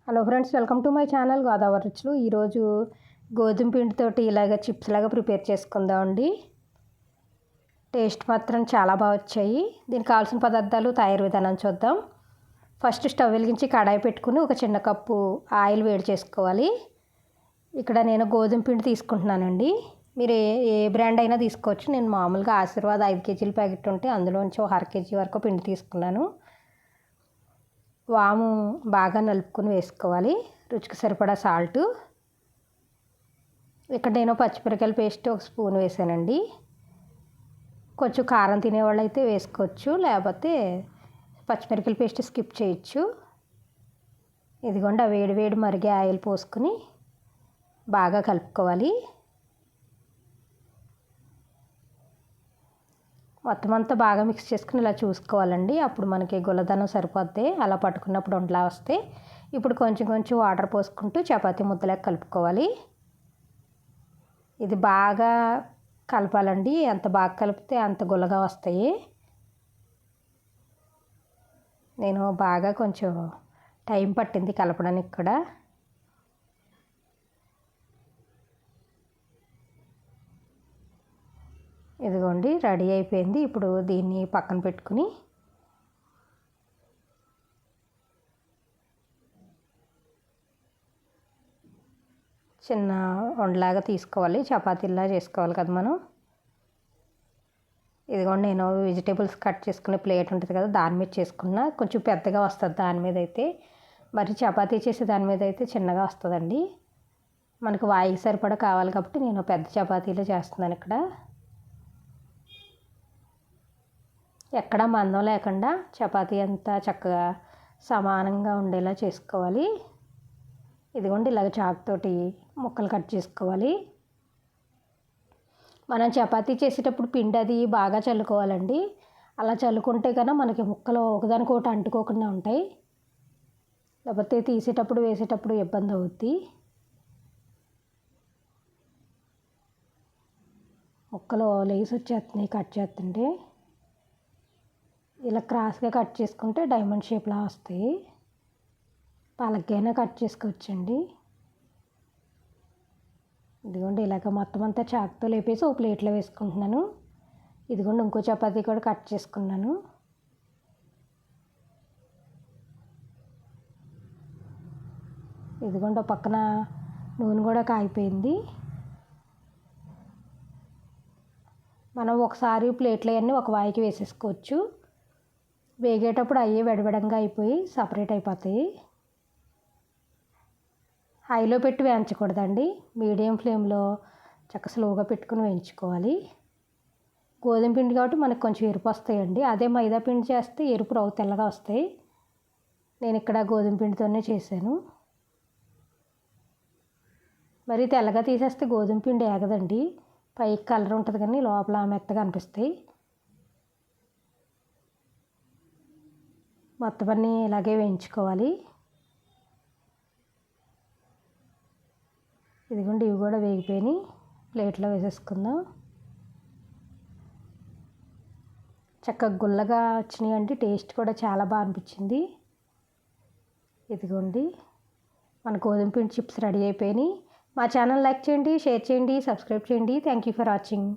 Hello friends, welcome to my channel Godavari రుచులు. ఈరోజు గోధుమ పిండితోటి ఇలాగ చిప్స్ లాగా ప్రిపేర్ చేసుకుందామండి. టేస్ట్ మాత్రం చాలా బాగా వచ్చాయి. దీనికి కావాల్సిన పదార్థాలు, తయారు విధానం చూద్దాం. ఫస్ట్ స్టవ్ వెలిగించి కడాయి పెట్టుకుని ఒక చిన్న కప్పు ఆయిల్ వేడి చేసుకోవాలి. ఇక్కడ నేను గోధుమ పిండి తీసుకుంటున్నానండి. మీరు ఏ బ్రాండ్ అయినా తీసుకోవచ్చు. నేను మామూలుగా ఆశీర్వాద్ 5 కేజీల ప్యాకెట్ ఉంటే అందులోంచి ఒక అర కేజీ వరకు పిండి తీసుకున్నాను. వాము బాగా నలుపుకొని వేసుకోవాలి. రుచికి సరిపడా సాల్టు. ఇక్కడ నేను పచ్చిమిరపకాయల పేస్ట్ ఒక స్పూన్ వేసానండి. కొంచెం కారం తినేవాళ్ళు అయితే వేసుకోవచ్చు, లేకపోతే పచ్చిమిరపకాయల పేస్ట్ స్కిప్ చేయొచ్చు. ఇదిగోండి, ఆ వేడి వేడి మరిగే ఆయిల్ పోసుకొని బాగా కలుపుకోవాలి. మొత్తం అంతా బాగా మిక్స్ చేసుకుని ఇలా చూసుకోవాలండి. అప్పుడు మనకి గుల్లదనం సరిపోద్ది. అలా పట్టుకున్నప్పుడు ఉండలా వస్తే ఇప్పుడు కొంచెం కొంచెం వాటర్ పోసుకుంటూ చపాతీ ముద్దలాగా కలుపుకోవాలి. ఇది బాగా కలపాలండి. ఎంత బాగా కలిపితే అంత గుల్లగా వస్తాయి. నేను బాగా కొంచెం టైం పట్టింది కలపడానికి కూడా. ఇదిగోండి, రెడీ అయిపోయింది. ఇప్పుడు దీన్ని పక్కన పెట్టుకుని చిన్న ఉండలాగా తీసుకోవాలి. చపాతీలా చేసుకోవాలి కదా మనం. ఇదిగోండి, నేను వెజిటేబుల్స్ కట్ చేసుకునే ప్లేట్ ఉంటుంది కదా, దాని మీద చేసుకున్నా. కొంచెం పెద్దగా వస్తుంది దాని మీద అయితే. మరి చపాతీ చేసే దాని మీద అయితే చిన్నగా వస్తుందండి. మనకు వాయికి సరిపడా కావాలి కాబట్టి నేను పెద్ద చపాతీలో చేస్తున్నాను. ఇక్కడ ఎక్కడా మందం లేకుండా చపాతీ అంతా చక్కగా సమానంగా ఉండేలా చేసుకోవాలి. ఇదిగోండి, ఇలాగ చాకుతోటి ముక్కలు కట్ చేసుకోవాలి. మనం చపాతీ చేసేటప్పుడు పిండి అది బాగా చల్లుకోవాలండి. అలా చల్లుకుంటే కన్నా మనకి ముక్కలు ఒకదానికొకటి అంటుకోకుండా ఉంటాయి. లేకపోతే తీసేటప్పుడు వేసేటప్పుడు ఇబ్బంది అవుద్ది. ముక్కలు లేసి వచ్చేస్తున్నాయి కట్ చేస్తుంటే. ఇలా క్రాస్గా కట్ చేసుకుంటే డైమండ్ షేప్లా వస్తాయి. పలకైనా కట్ చేసుకోవచ్చండి. ఇదిగోండి, ఇలాగ మొత్తం అంతా చాకుతో లేపేసి ఒక ప్లేట్లో వేసుకుంటున్నాను. ఇదిగోండి, ఇంకో చపాతీ కూడా కట్ చేసుకున్నాను. ఇదిగోండి, పక్కన నూనె కూడా కాగిపోయింది. మనం ఒకసారి ప్లేట్లో అన్నీ ఒక వాయికి వేసేసుకోవచ్చు. వేగేటప్పుడు అయ్యే విడవిడంగా అయిపోయి సపరేట్ అయిపోతాయి. హైలో పెట్టి వేయించకూడదండి. మీడియం ఫ్లేమ్లో చక్క స్లోగా పెట్టుకుని వేయించుకోవాలి. గోధుమ పిండి కాబట్టి మనకు కొంచెం ఎరుపు వస్తాయండి. అదే మైదా పిండి చేస్తే ఎరుపు రావు, తెల్లగా వస్తాయి. నేను ఇక్కడ గోధుమ పిండితోనే చేశాను. మరి తెల్లగా తీసేస్తే గోధుమ పిండి ఏగదండి. పైకి కలర్ ఉంటుంది కానీ లోపల మెత్తగా అనిపిస్తాయి. మొత్తం అన్నీ ఇలాగే వేయించుకోవాలి. ఇదిగోండి, ఇవి కూడా వేగిపోయినాయి. ప్లేట్లో వేసేసుకుందాం. చక్కగా గుల్లగా వచ్చినాయి అండి. టేస్ట్ కూడా చాలా బాగా అనిపించింది. ఇదిగోండి, మన గోధుమ పిండి చిప్స్ రెడీ అయిపోయినాయి. మా ఛానల్ లైక్ చేయండి, షేర్ చేయండి, సబ్స్క్రైబ్ చేయండి. Thank you for watching.